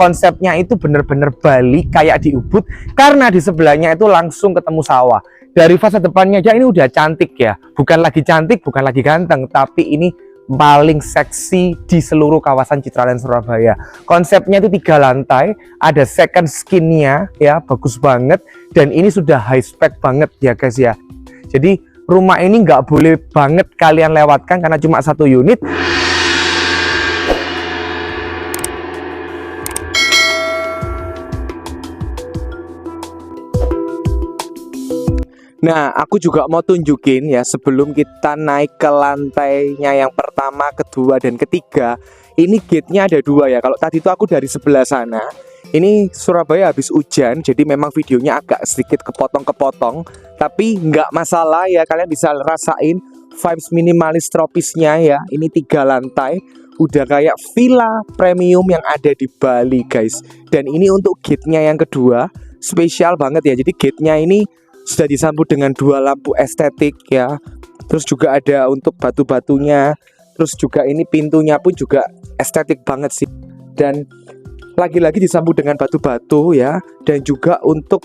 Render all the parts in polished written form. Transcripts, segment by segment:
konsepnya itu bener-bener Bali kayak di Ubud, karena di sebelahnya itu langsung ketemu sawah. Dari fasad depannya aja ini udah cantik ya, bukan lagi cantik, bukan lagi ganteng, tapi ini paling seksi di seluruh kawasan Citraland Surabaya. Konsepnya itu 3 lantai, ada second skinnya ya, bagus banget, dan ini sudah high spec banget ya guys ya. Jadi rumah ini nggak boleh banget kalian lewatkan karena cuma 1 unit. Nah, aku juga mau tunjukin ya, sebelum kita naik ke lantainya yang pertama, kedua, dan ketiga. Ini gate-nya ada 2 ya. Kalau tadi itu aku dari sebelah sana. Ini Surabaya habis hujan, jadi memang videonya agak sedikit kepotong-kepotong. Tapi nggak masalah ya, kalian bisa rasain vibes minimalis tropisnya ya. Ini 3 lantai, udah kayak villa premium yang ada di Bali guys. Dan ini untuk gate-nya yang kedua, spesial banget ya. Jadi gate-nya ini sudah disambut dengan 2 lampu estetik ya. Terus juga ada untuk batu-batunya. Terus juga ini pintunya pun juga estetik banget sih. Dan lagi-lagi disambut dengan batu-batu ya. Dan juga untuk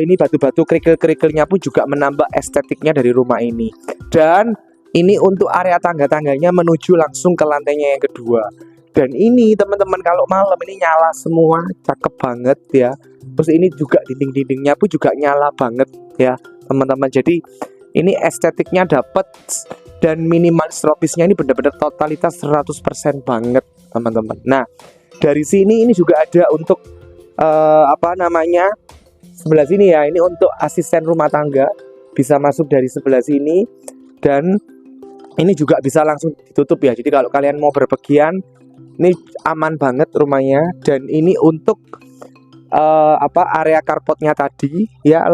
ini batu-batu kerikil-kerikilnya pun juga menambah estetiknya dari rumah ini. Dan ini untuk area tangga-tangganya menuju langsung ke lantainya yang kedua. Dan ini teman-teman kalau malam ini nyala semua, cakep banget ya. Terus ini juga dinding-dindingnya pun juga nyala banget ya teman-teman. Jadi ini estetiknya dapet, dan minimalis tropisnya ini benar-benar totalitas 100% banget teman-teman. Nah dari sini ini juga ada untuk sebelah sini ya. Ini untuk asisten rumah tangga, bisa masuk dari sebelah sini. Dan ini juga bisa langsung ditutup ya. Jadi kalau kalian mau berpergian, ini aman banget rumahnya. Dan ini untuk area carportnya tadi ya,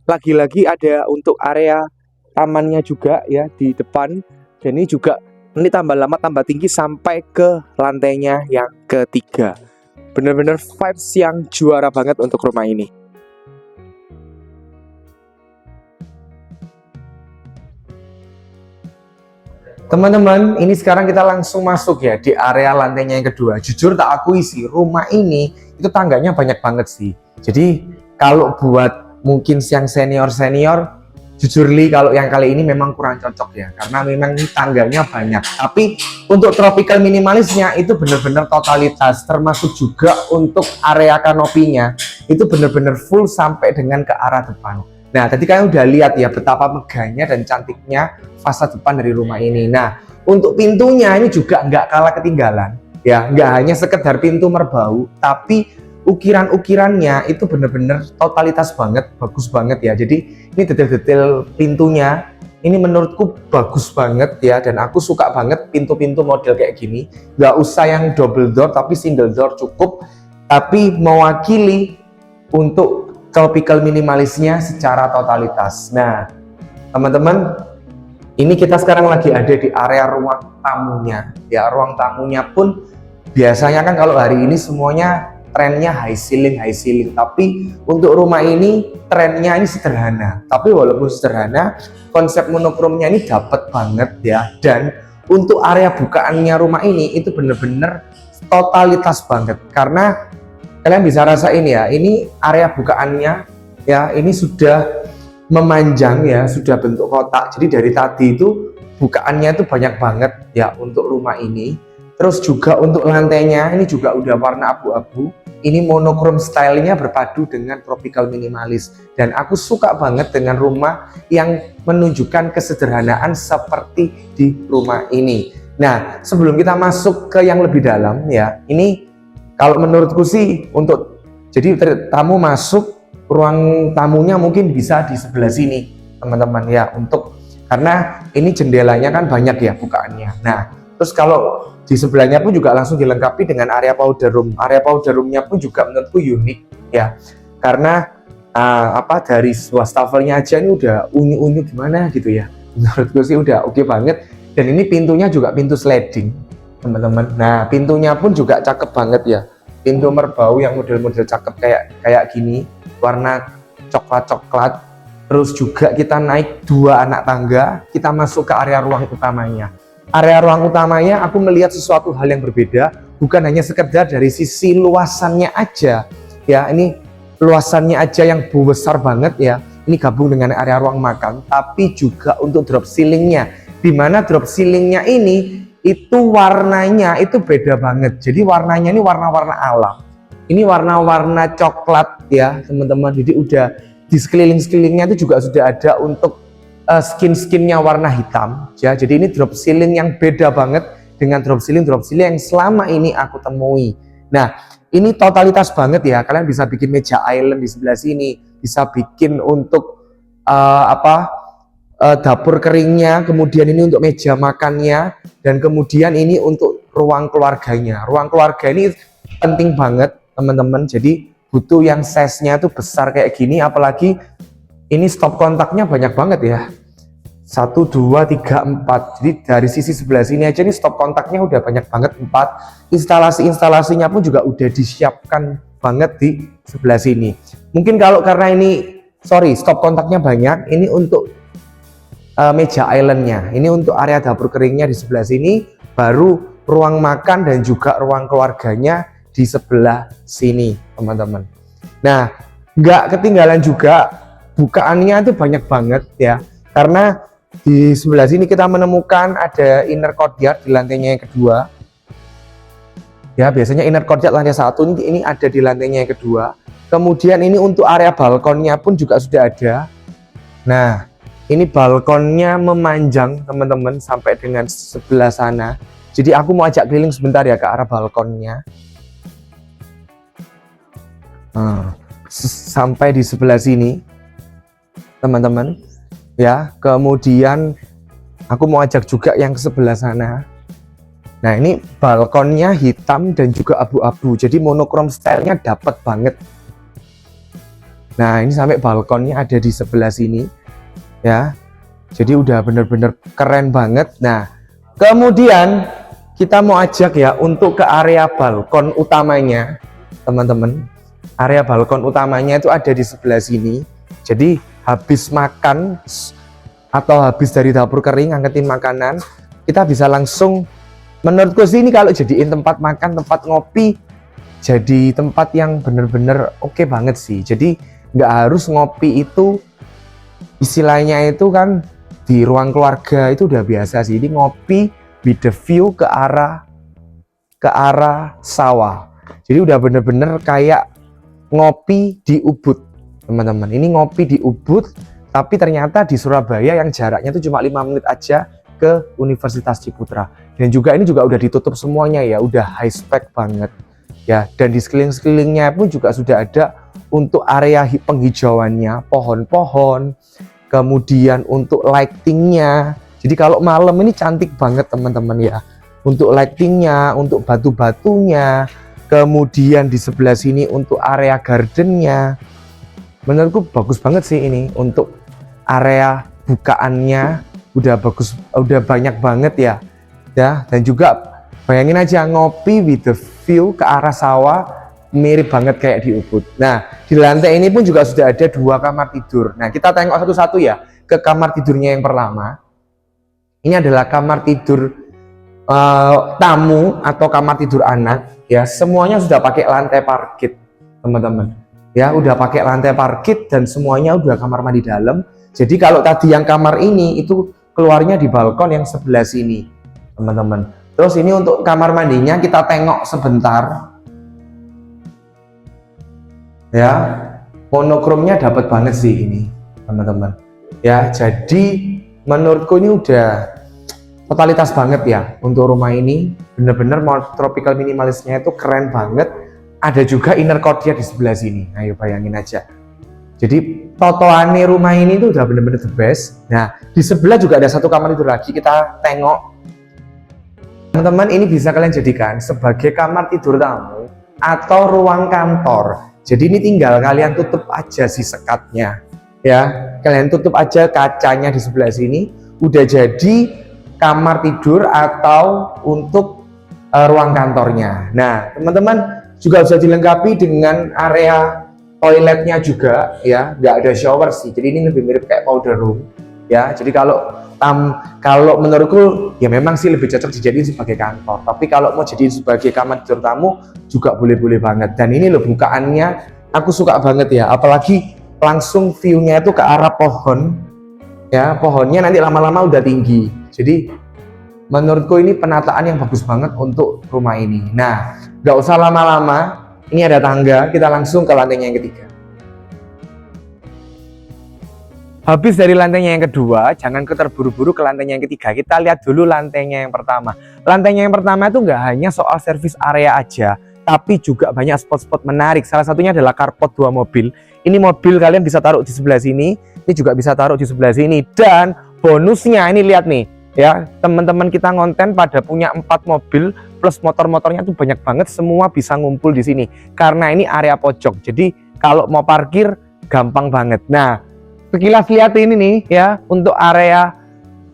lagi-lagi ada untuk area tamannya juga ya di depan. Dan ini juga ini tambah lama tambah tinggi sampai ke lantainya yang ketiga. Bener-bener vibes yang juara banget untuk rumah ini. Teman-teman, ini sekarang kita langsung masuk ya di area lantainya yang kedua. Jujur tak akui sih, rumah ini itu tangganya banyak banget sih. Jadi kalau buat mungkin yang senior-senior, jujur li kalau yang kali ini memang kurang cocok ya. Karena memang ini tangganya banyak. Tapi untuk tropical minimalisnya itu benar-benar totalitas. Termasuk juga untuk area kanopinya itu benar-benar full sampai dengan ke arah depan. Nah, tadi kalian udah lihat ya betapa megahnya dan cantiknya fasad depan dari rumah ini. Nah, untuk pintunya ini juga nggak kalah ketinggalan. Ya, nggak hanya sekedar pintu merbau, tapi ukiran-ukirannya itu bener-bener totalitas banget, bagus banget ya. Jadi ini detail-detail pintunya, ini menurutku bagus banget ya. Dan aku suka banget pintu-pintu model kayak gini. Nggak usah yang double door, tapi single door cukup. Tapi mewakili untuk tropical minimalisnya secara totalitas. Nah, teman-teman, ini kita sekarang lagi ada di area ruang tamunya. Ya, ruang tamunya pun biasanya kan kalau hari ini semuanya trennya high ceiling. Tapi untuk rumah ini trennya ini sederhana. Tapi walaupun sederhana, konsep monokromnya ini dapat banget ya. Dan untuk area bukaannya rumah ini itu bener-bener totalitas banget. Karena kalian bisa rasain ya, ini area bukaannya ya, ini sudah memanjang ya, sudah bentuk kotak. Jadi dari tadi itu bukaannya itu banyak banget ya untuk rumah ini. Terus juga untuk lantainya ini juga udah warna abu-abu. Ini monokrom stylenya berpadu dengan tropical minimalis. Dan aku suka banget dengan rumah yang menunjukkan kesederhanaan seperti di rumah ini. Nah, sebelum kita masuk ke yang lebih dalam ya, ini kalau menurutku sih untuk jadi tamu masuk, ruang tamunya mungkin bisa di sebelah sini teman-teman ya, untuk karena ini jendelanya kan banyak ya bukaannya. Nah terus kalau di sebelahnya pun juga langsung dilengkapi dengan area powder room. Area powder roomnya pun juga menurutku unik ya, karena dari wastafelnya aja ini udah unyu-unyu gimana gitu ya. Menurutku sih udah oke banget. Dan ini pintunya juga pintu sliding teman-teman. Nah pintunya pun juga cakep banget ya, pintu merbau yang model-model cakep kayak gini, warna coklat-coklat. Terus juga kita naik 2 anak tangga, kita masuk ke area ruang utamanya. Area ruang utamanya aku melihat sesuatu hal yang berbeda. bukan hanya sekedar dari sisi luasannya aja ya, ini luasannya aja yang besar banget ya, ini gabung dengan area ruang makan, tapi juga untuk drop ceilingnya, dimana drop ceilingnya ini itu warnanya itu beda banget. Jadi warnanya ini warna-warna alam, ini warna-warna coklat ya teman-teman. Jadi udah di sekeliling-sekelilingnya itu juga sudah ada untuk skin-skinnya warna hitam ya. Jadi ini drop ceiling yang beda banget dengan drop ceiling yang selama ini aku temui. Nah, ini totalitas banget ya. Kalian bisa bikin meja island di sebelah sini, bisa bikin untuk dapur keringnya, kemudian ini untuk meja makannya, dan kemudian ini untuk ruang keluarganya. Ruang keluarga ini penting banget teman-teman. Jadi butuh yang size-nya tuh besar kayak gini, apalagi ini stop kontaknya banyak banget ya. 1, 2, 3, 4. Jadi dari sisi sebelah sini aja nih stop kontaknya udah banyak banget, 4. Instalasinya pun juga udah disiapkan banget di sebelah sini. Mungkin kalau karena ini stop kontaknya banyak, ini untuk meja islandnya, ini untuk area dapur keringnya di sebelah sini, baru ruang makan dan juga ruang keluarganya di sebelah sini teman-teman. Nah, nggak ketinggalan juga bukaannya itu banyak banget ya, karena di sebelah sini kita menemukan ada inner courtyard di lantainya yang kedua ya. Biasanya inner courtyard lantai 1 ini ada di lantainya yang kedua. Kemudian ini untuk area balkonnya pun juga sudah ada. Nah, ini balkonnya memanjang teman-teman sampai dengan sebelah sana. Jadi aku mau ajak keliling sebentar ya ke arah balkonnya. Sampai di sebelah sini teman-teman ya. Kemudian aku mau ajak juga yang ke sebelah sana. Nah, ini balkonnya hitam dan juga abu-abu, jadi monokrom stylenya dapat banget. Nah, ini sampai balkonnya ada di sebelah sini ya, jadi udah bener-bener keren banget. Nah, kemudian kita mau ajak ya untuk ke area balkon utamanya teman-teman. Area balkon utamanya itu ada di sebelah sini. Jadi habis makan atau habis dari dapur kering angkatin makanan, kita bisa langsung, menurutku sih ini kalau jadiin tempat makan, tempat ngopi, jadi tempat yang bener-bener oke banget sih. Jadi nggak harus ngopi itu istilahnya itu kan di ruang keluarga, itu udah biasa sih. Ini ngopi with the view ke arah sawah. Jadi udah bener-bener kayak ngopi di Ubud teman-teman. Ini ngopi di Ubud, tapi ternyata di Surabaya yang jaraknya itu cuma 5 menit aja ke Universitas Ciputra. Dan juga ini juga udah ditutup semuanya ya, udah high spec banget ya. Dan di sekeliling-sekelilingnya pun juga sudah ada untuk area penghijauannya, pohon-pohon, kemudian untuk lightingnya. Jadi kalau malam ini cantik banget teman-teman ya, untuk lightingnya, untuk batu-batunya. Kemudian di sebelah sini untuk area gardennya, menurutku bagus banget sih ini. Untuk area bukaannya udah bagus, udah banyak banget ya. Dan juga bayangin aja ngopi with the view ke arah sawah, mirip banget kayak di Ubud. Nah, di lantai ini pun juga sudah ada 2 kamar tidur. Nah, kita tengok satu-satu ya ke kamar tidurnya yang pertama. Ini adalah kamar tidur tamu atau kamar tidur anak ya. Semuanya sudah pakai lantai parkit teman-teman ya, udah pakai lantai parkit dan semuanya udah kamar mandi dalam. Jadi kalau tadi yang kamar ini itu keluarnya di balkon yang sebelah sini teman-teman. Terus ini untuk kamar mandinya kita tengok sebentar ya, monokromnya dapat banget sih ini teman-teman ya. Jadi menurutku ini udah totalitas banget ya untuk rumah ini, bener-bener tropical minimalisnya itu keren banget. Ada juga inner courtyard di sebelah sini. Ayo bayangin aja. Jadi totoannya rumah ini tuh udah bener-bener the best. Nah, di sebelah juga ada 1 kamar tidur lagi, kita tengok. Teman-teman, ini bisa kalian jadikan sebagai kamar tidur tamu atau ruang kantor. Jadi ini tinggal kalian tutup aja si sekatnya ya. Kalian tutup aja kacanya di sebelah sini, udah jadi kamar tidur atau untuk ruang kantornya. Nah, teman-teman juga bisa dilengkapi dengan area toiletnya juga ya, nggak ada shower sih. Jadi ini lebih mirip kayak powder room. ya. Jadi kalau menurutku ya memang sih lebih cocok dijadiin sebagai kantor, tapi kalau mau jadiin sebagai kamar tidur tamu juga boleh-boleh banget. Dan ini loh bukaannya aku suka banget ya, apalagi langsung view-nya itu ke arah pohon ya, pohonnya nanti lama-lama udah tinggi. Jadi menurutku ini penataan yang bagus banget untuk rumah ini. Nah, nggak usah lama-lama, ini ada tangga, kita langsung ke lantainya yang ketiga. Habis dari lantainya yang kedua, jangan terburu-buru ke lantainya yang ketiga. Kita lihat dulu lantainya yang pertama. Lantainya yang pertama itu nggak hanya soal service area aja, tapi juga banyak spot-spot menarik. Salah satunya adalah carport 2 mobil. Ini mobil kalian bisa taruh di sebelah sini, ini juga bisa taruh di sebelah sini. Dan bonusnya ini lihat nih, ya teman-teman kita ngonten pada punya 4 mobil plus motor-motornya tuh banyak banget, semua bisa ngumpul di sini. Karena ini area pojok, jadi kalau mau parkir gampang banget. Nah, sekilas lihat ini nih ya, untuk area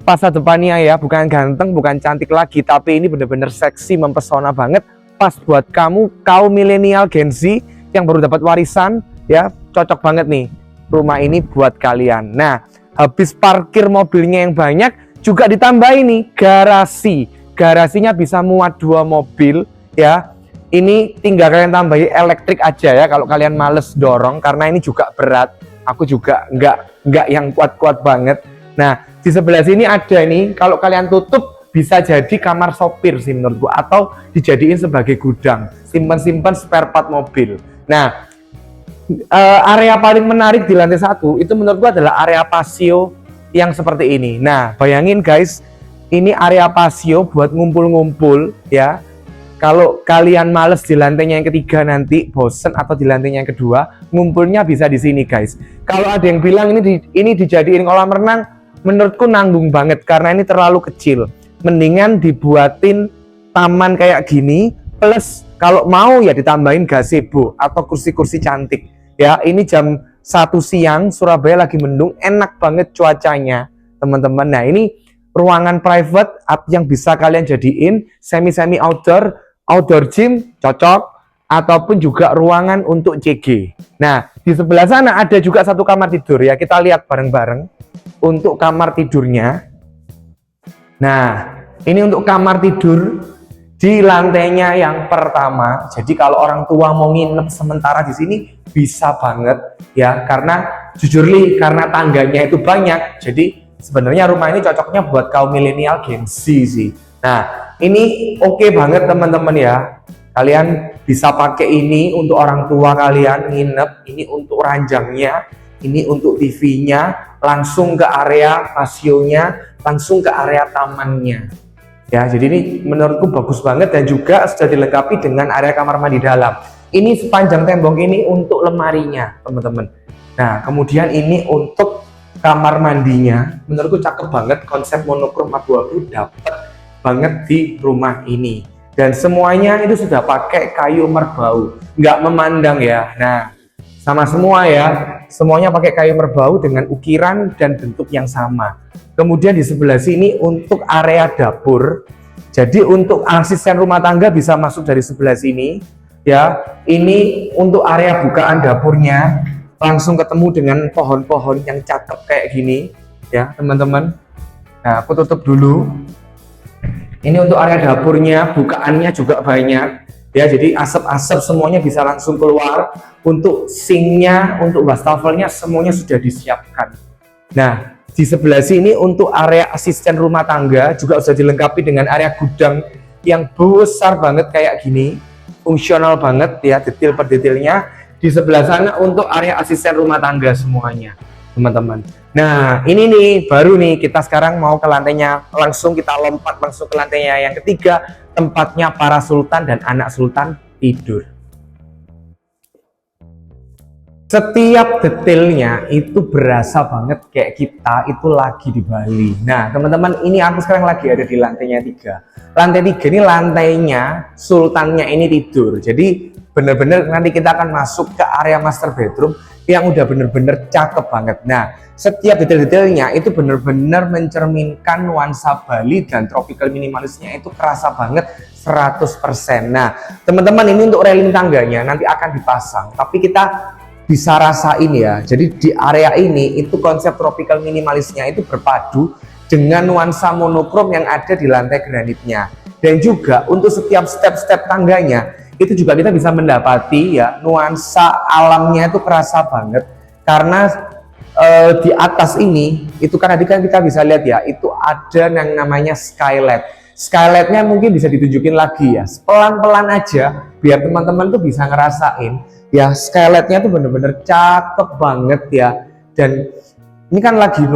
masa depannya ya, bukan ganteng, bukan cantik lagi, tapi ini bener-bener seksi, mempesona banget. Pas buat kamu kaum milenial Gen Z yang baru dapat warisan ya, cocok banget nih rumah ini buat kalian. Nah, habis parkir mobilnya yang banyak, juga ditambah ini garasi. Garasinya bisa muat 2 mobil ya. Ini tinggal kalian tambahin elektrik aja ya kalau kalian males dorong, karena ini juga berat. Aku juga nggak yang kuat-kuat banget. Nah, di sebelah sini ada nih, kalau kalian tutup bisa jadi kamar sopir sih menurutku, atau dijadiin sebagai gudang, simpan-simpan spare part mobil. Nah, area paling menarik di lantai 1 itu menurutku adalah area patio yang seperti ini. Nah, bayangin guys, ini area patio buat ngumpul-ngumpul ya. Kalau kalian males di lantainya yang ketiga nanti bosen, atau di lantainya yang kedua, ngumpulnya bisa di sini guys. Kalau ada yang bilang ini dijadiin kolam renang, menurutku nanggung banget karena ini terlalu kecil. Mendingan dibuatin taman kayak gini, plus kalau mau ya ditambahin gazebo atau kursi-kursi cantik. Ya, ini jam 1 siang, Surabaya lagi mendung, enak banget cuacanya teman-teman. Nah, ini ruangan private yang bisa kalian jadiin semi-semi outdoor gym cocok, ataupun juga ruangan untuk CG. Nah, di sebelah sana ada juga satu kamar tidur ya, kita lihat bareng-bareng untuk kamar tidurnya. Nah, ini untuk kamar tidur di lantainya yang pertama. Jadi kalau orang tua mau nginep sementara di sini bisa banget ya, karena jujur li, karena tangganya itu banyak. Jadi sebenarnya rumah ini cocoknya buat kaum milenial Gen Z sih. Nah, ini oke banget teman-teman ya. Kalian bisa pakai ini untuk orang tua kalian nginep, ini untuk ranjangnya, ini untuk TV-nya, langsung ke area pasionya, langsung ke area tamannya. Ya, jadi ini menurutku bagus banget, dan juga sudah dilengkapi dengan area kamar mandi dalam. Ini sepanjang tembok ini untuk lemarinya, teman-teman. Nah, kemudian ini untuk kamar mandinya, menurutku cakep banget, konsep monokrom abu-abu dapet banget di rumah ini. Dan semuanya itu sudah pakai kayu merbau, nggak memandang ya. Nah, sama semua ya, semuanya pakai kayu merbau dengan ukiran dan bentuk yang sama. Kemudian di sebelah sini untuk area dapur, jadi untuk asisten rumah tangga bisa masuk dari sebelah sini ya. Ini untuk area bukaan dapurnya, langsung ketemu dengan pohon-pohon yang cakep kayak gini ya teman-teman. Nah, aku tutup dulu. Ini untuk area dapurnya, bukaannya juga banyak ya, jadi asap-asap semuanya bisa langsung keluar. Untuk sinknya, untuk wastafelnya semuanya sudah disiapkan. Nah, di sebelah sini untuk area asisten rumah tangga juga sudah dilengkapi dengan area gudang yang besar banget kayak gini, fungsional banget ya, detail per detailnya. Di sebelah sana untuk area asisten rumah tangga semuanya teman-teman. Nah, ini nih baru nih, kita sekarang mau ke lantainya, langsung kita lompat langsung ke lantainya yang ketiga, tempatnya para sultan dan anak sultan tidur. Setiap detailnya itu berasa banget kayak kita itu lagi di Bali. Nah teman-teman, ini aku sekarang lagi ada di lantainya 3. Lantai 3 ini lantainya sultannya ini tidur. Jadi bener-bener nanti kita akan masuk ke area master bedroom yang udah bener-bener cakep banget. Nah, setiap detail-detailnya itu bener-bener mencerminkan nuansa Bali, dan tropical minimalisnya itu kerasa banget 100%. Nah teman-teman, ini untuk railing tangganya nanti akan dipasang, tapi kita bisa rasain ya. Jadi di area ini itu konsep tropical minimalisnya itu berpadu dengan nuansa monokrom yang ada di lantai granitnya. Dan juga untuk setiap step-step tangganya itu juga kita bisa mendapati ya nuansa alamnya itu kerasa banget karena di atas ini itu kan tadi kan kita bisa lihat ya itu ada yang namanya skylight. Skylightnya mungkin bisa ditunjukin lagi ya pelan-pelan aja biar teman-teman tuh bisa ngerasain ya skylightnya tuh bener-bener cakep banget ya. Dan ini kan lagi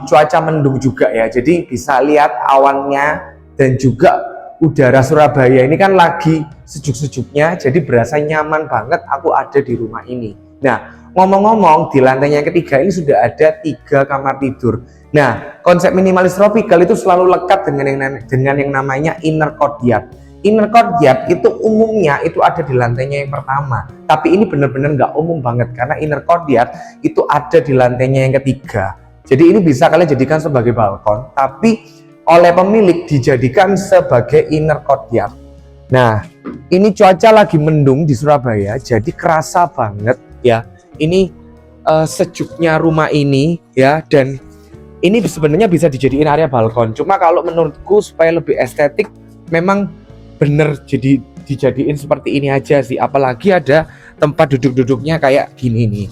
cuaca mendung juga ya, jadi bisa lihat awannya dan juga udara Surabaya ini kan lagi sejuk-sejuknya, jadi berasa nyaman banget aku ada di rumah ini. Nah, ngomong-ngomong di lantainya yang ketiga ini sudah ada 3 kamar tidur. Nah, konsep minimalis tropical itu selalu lekat dengan yang namanya inner courtyard. Inner courtyard itu umumnya itu ada di lantainya yang pertama, tapi ini benar-benar nggak umum banget karena inner courtyard itu ada di lantainya yang ketiga. Jadi ini bisa kalian jadikan sebagai balkon, tapi oleh pemilik dijadikan sebagai inner courtyard. Nah, ini cuaca lagi mendung di Surabaya, jadi kerasa banget ya. Ini sejuknya rumah ini ya, dan ini sebenarnya bisa dijadiin area balkon. Cuma kalau menurutku supaya lebih estetik memang bener jadi dijadiin seperti ini aja sih. Apalagi ada tempat duduk-duduknya kayak gini nih.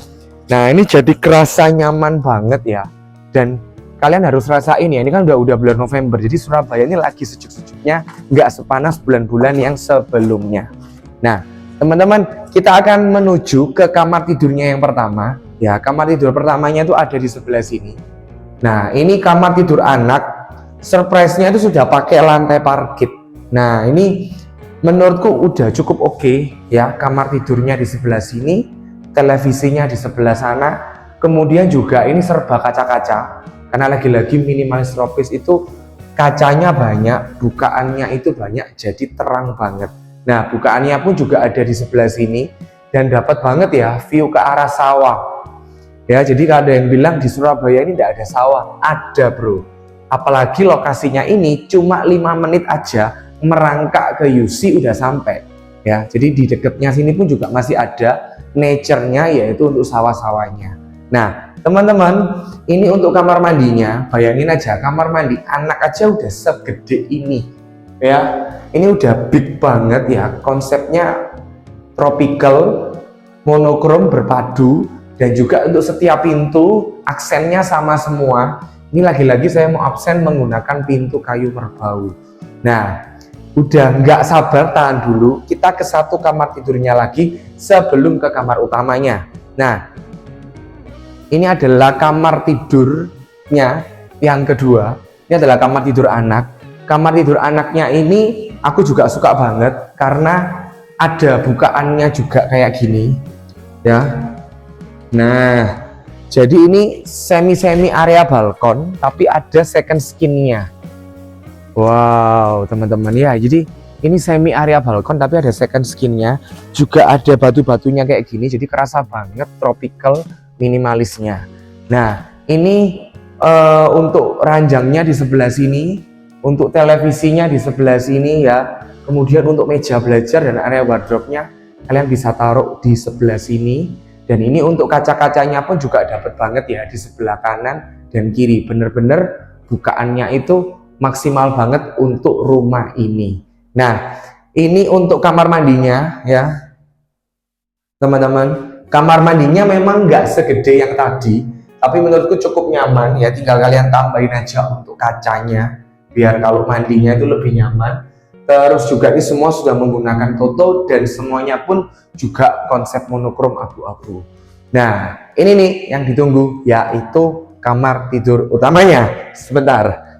Nah, ini jadi kerasa nyaman banget ya. Dan kalian harus rasain ya, ini kan udah bulan November. Jadi Surabaya ini lagi sejuk-sejuknya, nggak sepanas bulan-bulan yang sebelumnya. Nah, teman-teman, kita akan menuju ke kamar tidurnya yang pertama. Ya, kamar tidur pertamanya itu ada di sebelah sini. Nah, ini kamar tidur anak. Surprise-nya itu sudah pakai lantai parkit. Nah, ini menurutku udah cukup oke ya. Kamar tidurnya di sebelah sini, televisinya di sebelah sana. Kemudian juga ini serba kaca-kaca. Karena lagi-lagi minimalis tropis itu kacanya banyak, bukaannya itu banyak, jadi terang banget. Nah, bukaannya pun juga ada di sebelah sini dan dapat banget ya view ke arah sawah. Ya, jadi kalau ada yang bilang di Surabaya ini tidak ada sawah, ada bro. Apalagi lokasinya ini cuma 5 menit aja merangkak ke UC udah sampai. Ya, jadi di dekatnya sini pun juga masih ada nature-nya yaitu untuk sawah-sawahnya. Nah, teman-teman, ini untuk kamar mandinya. Bayangin aja kamar mandi anak aja udah segede ini. Ya, ini udah big banget ya. Konsepnya tropical, monokrom berpadu. Dan juga untuk setiap pintu aksennya sama semua. Ini lagi-lagi saya mau absen menggunakan pintu kayu merbau. Nah, udah nggak sabar, tahan dulu. Kita ke satu kamar tidurnya lagi sebelum ke kamar utamanya. Nah, ini adalah kamar tidurnya yang kedua. Ini adalah kamar tidur anak. Kamar tidur anaknya ini aku juga suka banget karena ada bukaannya juga kayak gini. Ya. Nah, jadi ini semi area balkon, tapi ada second skinnya. Wow, teman-teman ya. Jadi ini semi area balkon, tapi ada second skinnya. Juga ada batu-batunya kayak gini, jadi kerasa banget tropical minimalisnya. Nah, ini untuk ranjangnya di sebelah sini, untuk televisinya di sebelah sini ya. Kemudian untuk meja belajar dan area wardrobe-nya kalian bisa taruh di sebelah sini. Dan ini untuk kaca-kacanya pun juga dapat banget ya di sebelah kanan dan kiri. Bener-bener bukaannya itu maksimal banget untuk rumah ini. Nah, ini untuk kamar mandinya ya, teman-teman. Kamar mandinya memang nggak segede yang tadi, tapi menurutku cukup nyaman ya. Tinggal kalian tambahin aja untuk kacanya, biar kalau mandinya itu lebih nyaman. Terus juga ini semua sudah menggunakan toto dan semuanya pun juga konsep monokrom abu-abu. Nah, ini nih yang ditunggu, yaitu kamar tidur utamanya. Sebentar.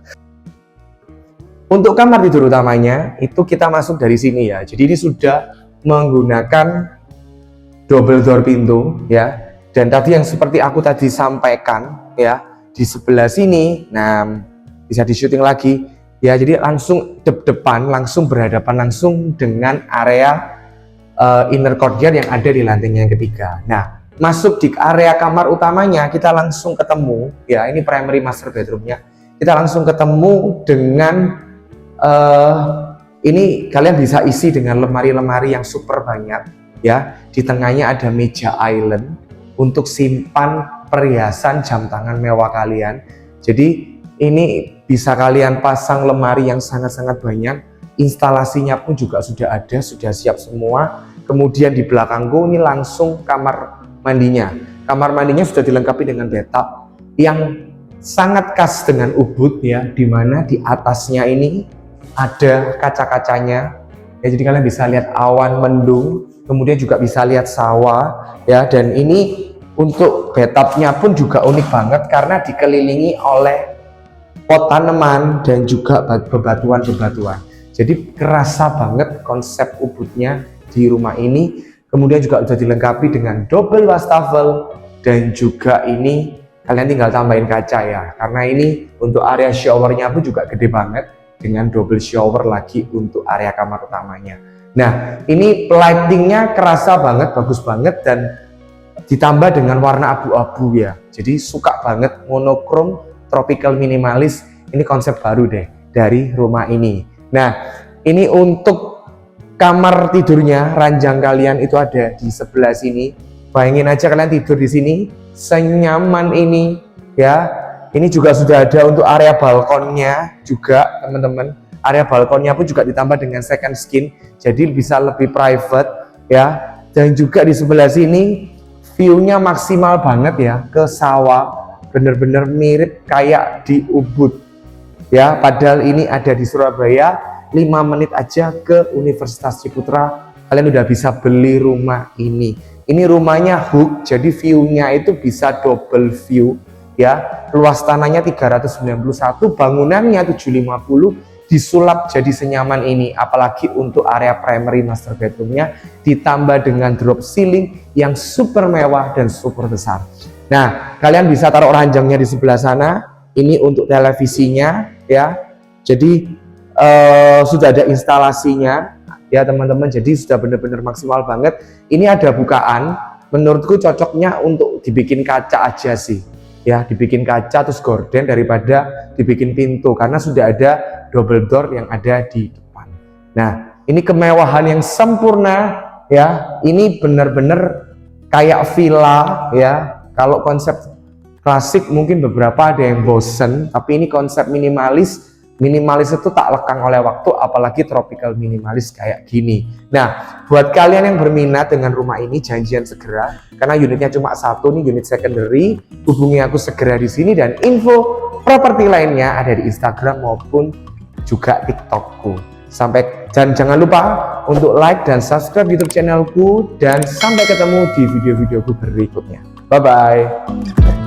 Untuk kamar tidur utamanya itu kita masuk dari sini ya. Jadi ini sudah menggunakan double door pintu ya. Dan tadi yang seperti aku tadi sampaikan ya, di sebelah sini, nah bisa di syuting lagi. Ya, jadi langsung depan, langsung berhadapan langsung dengan area inner courtyard yang ada di lantainya yang ketiga. Nah, masuk di area kamar utamanya kita langsung ketemu, ya ini primary master bedroomnya. Kita langsung ketemu dengan ini kalian bisa isi dengan lemari-lemari yang super banyak. ya. Di tengahnya ada meja island untuk simpan perhiasan jam tangan mewah kalian. Jadi ini bisa kalian pasang lemari yang sangat-sangat banyak. Instalasinya pun juga sudah ada, sudah siap semua. Kemudian di belakangku ini langsung kamar mandinya. Kamar mandinya sudah dilengkapi dengan bathtub yang sangat khas dengan Ubud ya, dimana di atasnya ini ada kaca-kacanya ya, jadi kalian bisa lihat awan mendung, kemudian juga bisa lihat sawah ya. Dan ini untuk bathtubnya pun juga unik banget karena dikelilingi oleh pot tanaman dan juga bebatuan-bebatuan. Jadi kerasa banget konsep Ubudnya di rumah ini. Kemudian juga sudah dilengkapi dengan double wastafel dan juga ini kalian tinggal tambahin kaca ya, karena ini untuk area showernya pun juga gede banget dengan double shower lagi untuk area kamar utamanya. Nah ini lightingnya kerasa banget, bagus banget, dan ditambah dengan warna abu-abu ya, jadi suka banget, monokrom, tropical minimalis. Ini konsep baru deh dari rumah ini. Nah ini untuk kamar tidurnya, ranjang kalian itu ada di sebelah sini. Bayangin aja kalian tidur di sini senyaman ini ya. Ini juga sudah ada untuk area balkonnya juga teman-teman. Area balkonnya pun juga ditambah dengan second skin, jadi bisa lebih private ya. Dan juga di sebelah sini view-nya maksimal banget ya, ke sawah, bener-bener mirip kayak di Ubud ya. Padahal ini ada di Surabaya, 5 menit aja ke Universitas Ciputra kalian udah bisa beli rumah ini. Ini rumahnya hook, jadi view-nya itu bisa double view ya. Luas tanahnya 391, bangunannya 750, disulap jadi senyaman ini. Apalagi untuk area primary master bedroomnya ditambah dengan drop ceiling yang super mewah dan super besar. Nah kalian bisa taruh ranjangnya di sebelah sana. Ini untuk televisinya ya, jadi sudah ada instalasinya ya teman-teman, jadi sudah benar-benar maksimal banget. Ini ada bukaan, menurutku cocoknya untuk dibikin kaca aja sih ya, dibikin kaca terus gorden daripada dibikin pintu, karena sudah ada double door yang ada di depan. Nah ini kemewahan yang sempurna ya, ini benar-benar kayak villa ya. Kalau konsep klasik mungkin beberapa ada yang bosen, tapi ini konsep minimalis. Minimalis itu tak lekang oleh waktu, apalagi tropical minimalis kayak gini. Nah, buat kalian yang berminat dengan rumah ini, janjian segera, karena unitnya cuma satu nih, unit secondary. Hubungi aku segera di sini, dan info properti lainnya ada di Instagram maupun juga TikTokku. Dan jangan lupa untuk like dan subscribe YouTube channelku, dan sampai ketemu di video-videoku berikutnya. Bye bye.